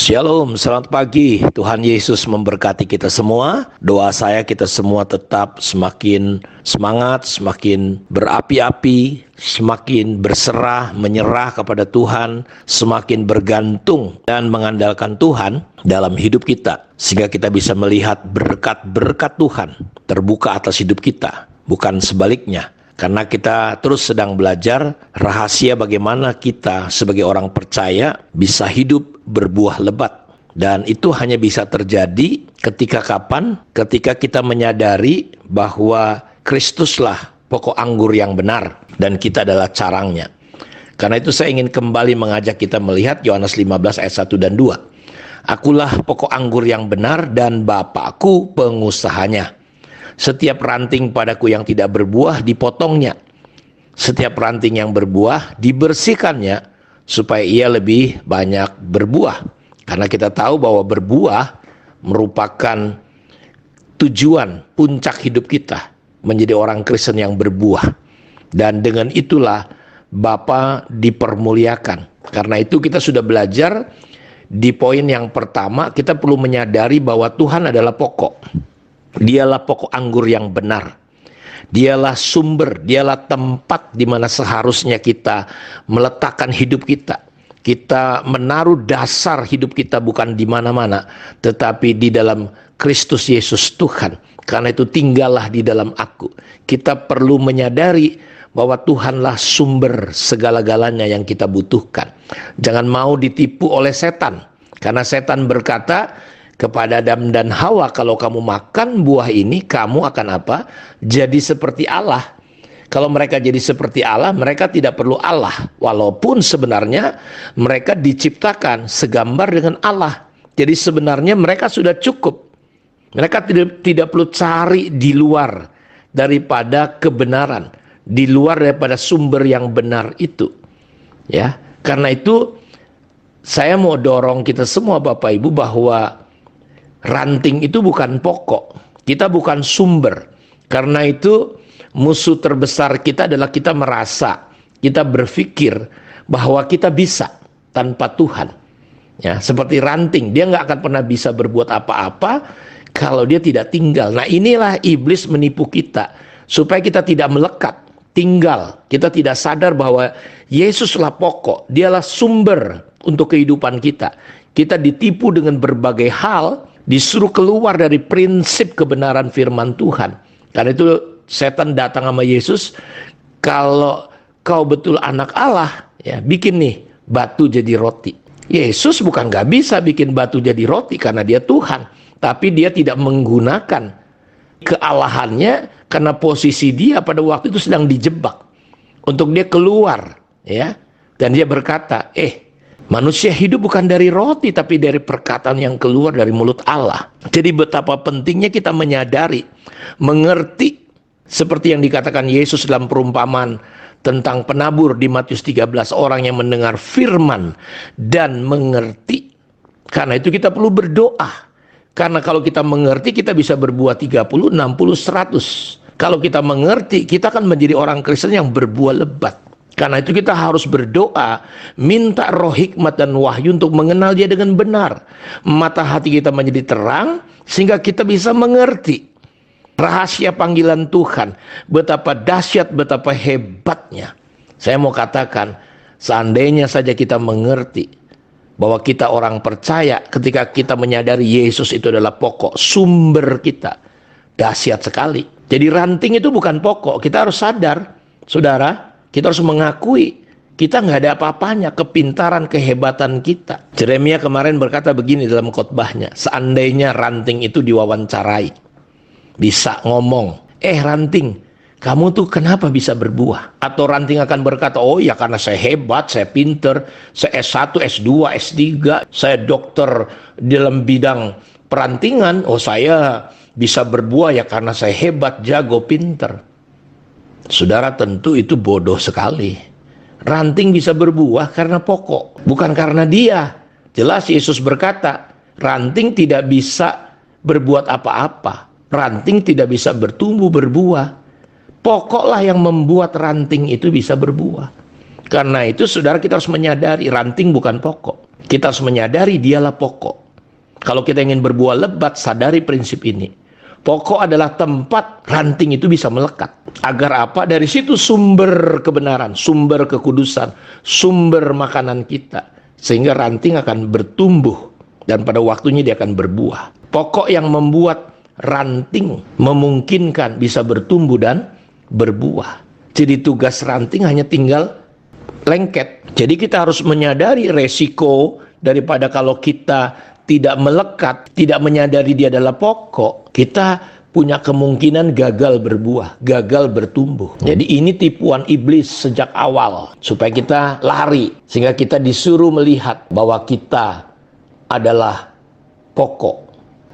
Shalom, selamat pagi. Tuhan Yesus memberkati kita semua. Doa saya kita semua tetap semakin semangat, semakin berapi-api, semakin berserah, menyerah kepada Tuhan, semakin bergantung dan mengandalkan Tuhan dalam hidup kita. Sehingga kita bisa melihat berkat-berkat Tuhan terbuka atas hidup kita, bukan sebaliknya. Karena kita terus sedang belajar rahasia bagaimana kita sebagai orang percaya bisa hidup berbuah lebat. Dan itu hanya bisa terjadi ketika kapan? Ketika kita menyadari bahwa Kristuslah pokok anggur yang benar dan kita adalah carangnya. Karena itu saya ingin kembali mengajak kita melihat Yohanes 15 ayat 1 dan 2. Akulah pokok anggur yang benar dan Bapakku pengusahanya. Setiap ranting padaku yang tidak berbuah dipotongnya. Setiap ranting yang berbuah dibersihkannya supaya ia lebih banyak berbuah. Karena kita tahu bahwa berbuah merupakan tujuan puncak hidup kita, menjadi orang Kristen yang berbuah. Dan dengan itulah Bapa dipermuliakan. Karena itu kita sudah belajar di poin yang pertama, kita perlu menyadari bahwa Tuhan adalah pokok. Dialah pokok anggur yang benar. Dialah sumber, dialah tempat di mana seharusnya kita meletakkan hidup kita. Kita menaruh dasar hidup kita bukan di mana-mana, tetapi di dalam Kristus Yesus Tuhan. Karena itu tinggallah di dalam aku. Kita perlu menyadari bahwa Tuhanlah sumber segala-galanya yang kita butuhkan. Jangan mau ditipu oleh setan. Karena setan berkata kepada Adam dan Hawa, kalau kamu makan buah ini, kamu akan apa? Jadi seperti Allah. Kalau mereka jadi seperti Allah, mereka tidak perlu Allah. Walaupun sebenarnya mereka diciptakan segambar dengan Allah. Jadi sebenarnya mereka sudah cukup. Mereka tidak perlu cari di luar daripada kebenaran. Di luar daripada sumber yang benar itu. Ya, karena itu saya mau dorong kita semua Bapak Ibu bahwa ranting itu bukan pokok, kita bukan sumber. Karena itu musuh terbesar kita adalah kita merasa, kita berpikir bahwa kita bisa tanpa Tuhan. Ya, seperti ranting, dia nggak akan pernah bisa berbuat apa-apa kalau dia tidak tinggal. Nah, inilah iblis menipu kita supaya kita tidak melekat, tinggal. Kita tidak sadar bahwa Yesuslah pokok, dialah sumber untuk kehidupan kita. Kita ditipu dengan berbagai hal, disuruh keluar dari prinsip kebenaran firman Tuhan. Karena itu setan datang sama Yesus, kalau kau betul anak Allah, ya bikin nih batu jadi roti. Yesus bukan gak bisa bikin batu jadi roti karena dia Tuhan, tapi dia tidak menggunakan kealahannya karena posisi dia pada waktu itu sedang dijebak untuk dia keluar, ya. Dan dia berkata, manusia hidup bukan dari roti, tapi dari perkataan yang keluar dari mulut Allah. Jadi betapa pentingnya kita menyadari, mengerti, seperti yang dikatakan Yesus dalam perumpamaan tentang penabur di Matius 13, orang yang mendengar firman dan mengerti. Karena itu kita perlu berdoa. Karena kalau kita mengerti, kita bisa berbuah 30, 60, 100. Kalau kita mengerti, kita akan menjadi orang Kristen yang berbuah lebat. Karena itu kita harus berdoa, minta roh hikmat dan wahyu untuk mengenal dia dengan benar. Mata hati kita menjadi terang, sehingga kita bisa mengerti rahasia panggilan Tuhan. Betapa dahsyat, betapa hebatnya. Saya mau katakan, seandainya saja kita mengerti bahwa kita orang percaya, ketika kita menyadari Yesus itu adalah pokok, sumber kita. Dahsyat sekali. Jadi ranting itu bukan pokok, kita harus sadar, saudara. Kita harus mengakui kita nggak ada apa-apanya, kepintaran, kehebatan kita. Yeremia kemarin berkata begini dalam khotbahnya, seandainya ranting itu diwawancarai, bisa ngomong, ranting, kamu tuh kenapa bisa berbuah? Atau ranting akan berkata, oh ya karena saya hebat, saya pinter, saya S1, S2, S3, saya dokter dalam bidang perantingan, oh saya bisa berbuah ya karena saya hebat, jago, pinter. Saudara, tentu itu bodoh sekali. Ranting bisa berbuah karena pokok, bukan karena dia. Jelas Yesus berkata, ranting tidak bisa berbuat apa-apa. Ranting tidak bisa bertumbuh berbuah. Pokoklah yang membuat ranting itu bisa berbuah. Karena itu saudara, kita harus menyadari ranting bukan pokok. Kita harus menyadari dialah pokok. Kalau kita ingin berbuah lebat, sadari prinsip ini. Pokok adalah tempat ranting itu bisa melekat. Agar apa? Dari situ sumber kebenaran, sumber kekudusan, sumber makanan kita. Sehingga ranting akan bertumbuh dan pada waktunya dia akan berbuah. Pokok yang membuat ranting memungkinkan bisa bertumbuh dan berbuah. Jadi tugas ranting hanya tinggal lengket. Jadi kita harus menyadari resiko daripada kalau kita tidak melekat, tidak menyadari dia adalah pokok, kita punya kemungkinan gagal berbuah, gagal bertumbuh. Jadi ini tipuan iblis sejak awal, supaya kita lari, sehingga kita disuruh melihat bahwa kita adalah pokok.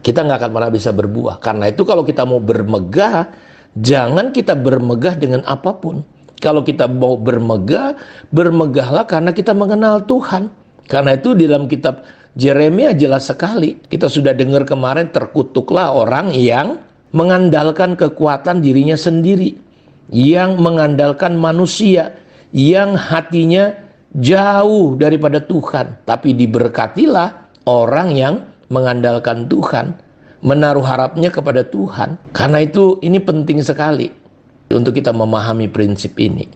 Kita nggak akan pernah bisa berbuah. Karena itu kalau kita mau bermegah, jangan kita bermegah dengan apapun. Kalau kita mau bermegah, bermegahlah karena kita mengenal Tuhan. Karena itu di dalam kitab Yeremia jelas sekali. Kita sudah dengar kemarin, terkutuklah orang yang mengandalkan kekuatan dirinya sendiri, yang mengandalkan manusia, yang hatinya jauh daripada Tuhan. Tapi diberkatilah orang yang mengandalkan Tuhan, menaruh harapnya kepada Tuhan. Karena itu ini penting sekali untuk kita memahami prinsip ini.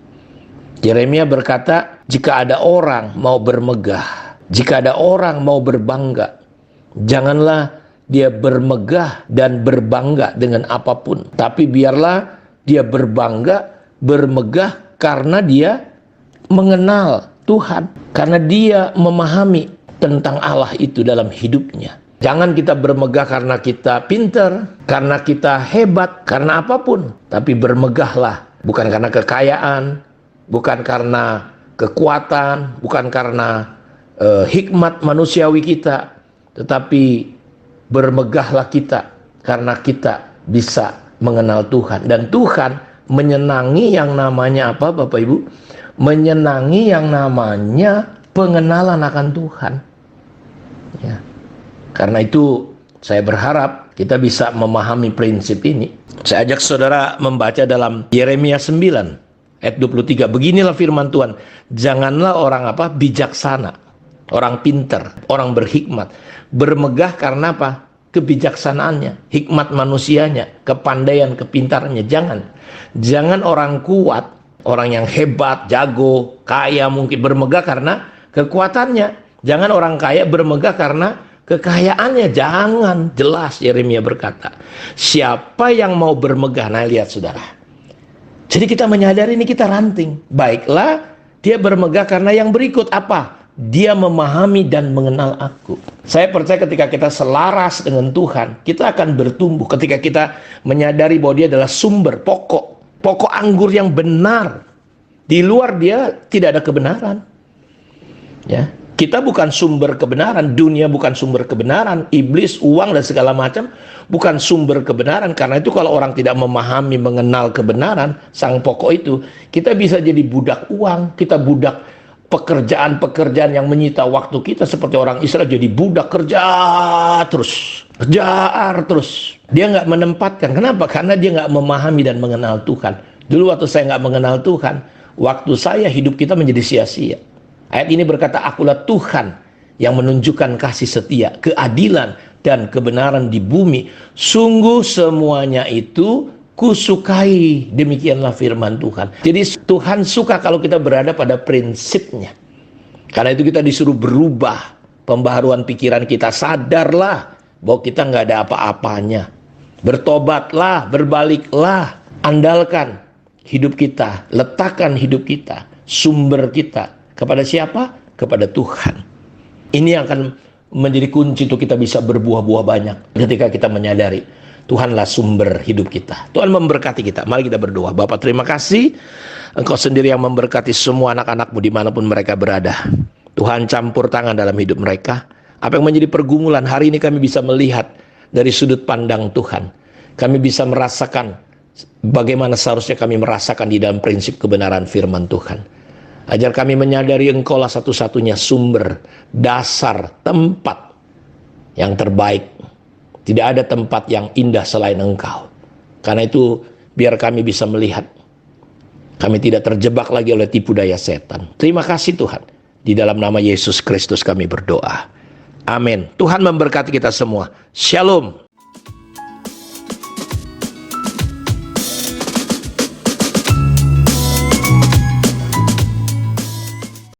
Yeremia berkata, jika ada orang mau bermegah, jika ada orang mau berbangga, janganlah dia bermegah dan berbangga dengan apapun. Tapi biarlah dia berbangga, bermegah karena dia mengenal Tuhan. Karena dia memahami tentang Allah itu dalam hidupnya. Jangan kita bermegah karena kita pintar, karena kita hebat, karena apapun. Tapi bermegahlah bukan karena kekayaan, bukan karena kekuatan, bukan karena hikmat manusiawi kita, tetapi bermegahlah kita karena kita bisa mengenal Tuhan. Dan Tuhan menyenangi yang namanya apa, Bapak Ibu? Menyenangi yang namanya pengenalan akan Tuhan. Ya. Karena itu saya berharap kita bisa memahami prinsip ini. Saya ajak saudara membaca dalam Yeremia 9 ayat 23. Beginilah firman Tuhan, janganlah orang apa? Bijaksana, orang pintar, orang berhikmat, bermegah karena apa? Kebijaksanaannya, hikmat manusianya, kepandaian, kepintarannya. Jangan orang kuat, orang yang hebat, jago, kaya mungkin bermegah karena kekuatannya. Jangan orang kaya bermegah karena kekayaannya. Jangan. Jelas Yeremia berkata, siapa yang mau bermegah? Nah, lihat saudara, jadi kita menyadari ini kita ranting. Baiklah, dia bermegah karena yang berikut apa? Dia memahami dan mengenal aku. Saya percaya ketika kita selaras dengan Tuhan, kita akan bertumbuh. Ketika kita menyadari bahwa dia adalah sumber, pokok anggur yang benar. Di luar dia tidak ada kebenaran. Ya, kita bukan sumber kebenaran, dunia bukan sumber kebenaran, iblis, uang dan segala macam bukan sumber kebenaran. Karena itu kalau orang tidak memahami, mengenal kebenaran, sang pokok itu, kita bisa jadi budak uang, kita budak pekerjaan-pekerjaan yang menyita waktu kita, seperti orang Israel jadi budak kerja terus. Dia nggak menempatkan. Kenapa? Karena dia nggak memahami dan mengenal Tuhan. Dulu waktu saya nggak mengenal Tuhan, waktu saya hidup kita menjadi sia-sia. Ayat ini berkata, akulah Tuhan yang menunjukkan kasih setia, keadilan, dan kebenaran di bumi. Sungguh semuanya itu kusukai. Demikianlah firman Tuhan. Jadi Tuhan suka kalau kita berada pada prinsipnya. Karena itu kita disuruh berubah pembaharuan pikiran kita. Sadarlah bahwa kita nggak ada apa-apanya. Bertobatlah, berbaliklah. Andalkan hidup kita, letakkan hidup kita, sumber kita kepada siapa? Kepada Tuhan. Ini akan menjadi kunci untuk kita bisa berbuah-buah banyak ketika kita menyadari Tuhanlah sumber hidup kita. Tuhan memberkati kita. Mari kita berdoa. Bapa, terima kasih. Engkau sendiri yang memberkati semua anak-anakmu dimanapun mereka berada. Tuhan campur tangan dalam hidup mereka. Apa yang menjadi pergumulan hari ini kami bisa melihat dari sudut pandang Tuhan. Kami bisa merasakan bagaimana seharusnya kami merasakan di dalam prinsip kebenaran firman Tuhan. Ajar kami menyadari Engkaulah satu-satunya sumber, dasar, tempat yang terbaik. Tidak ada tempat yang indah selain Engkau. Karena itu biar kami bisa melihat. Kami tidak terjebak lagi oleh tipu daya setan. Terima kasih Tuhan. Di dalam nama Yesus Kristus kami berdoa. Amin. Tuhan memberkati kita semua. Shalom.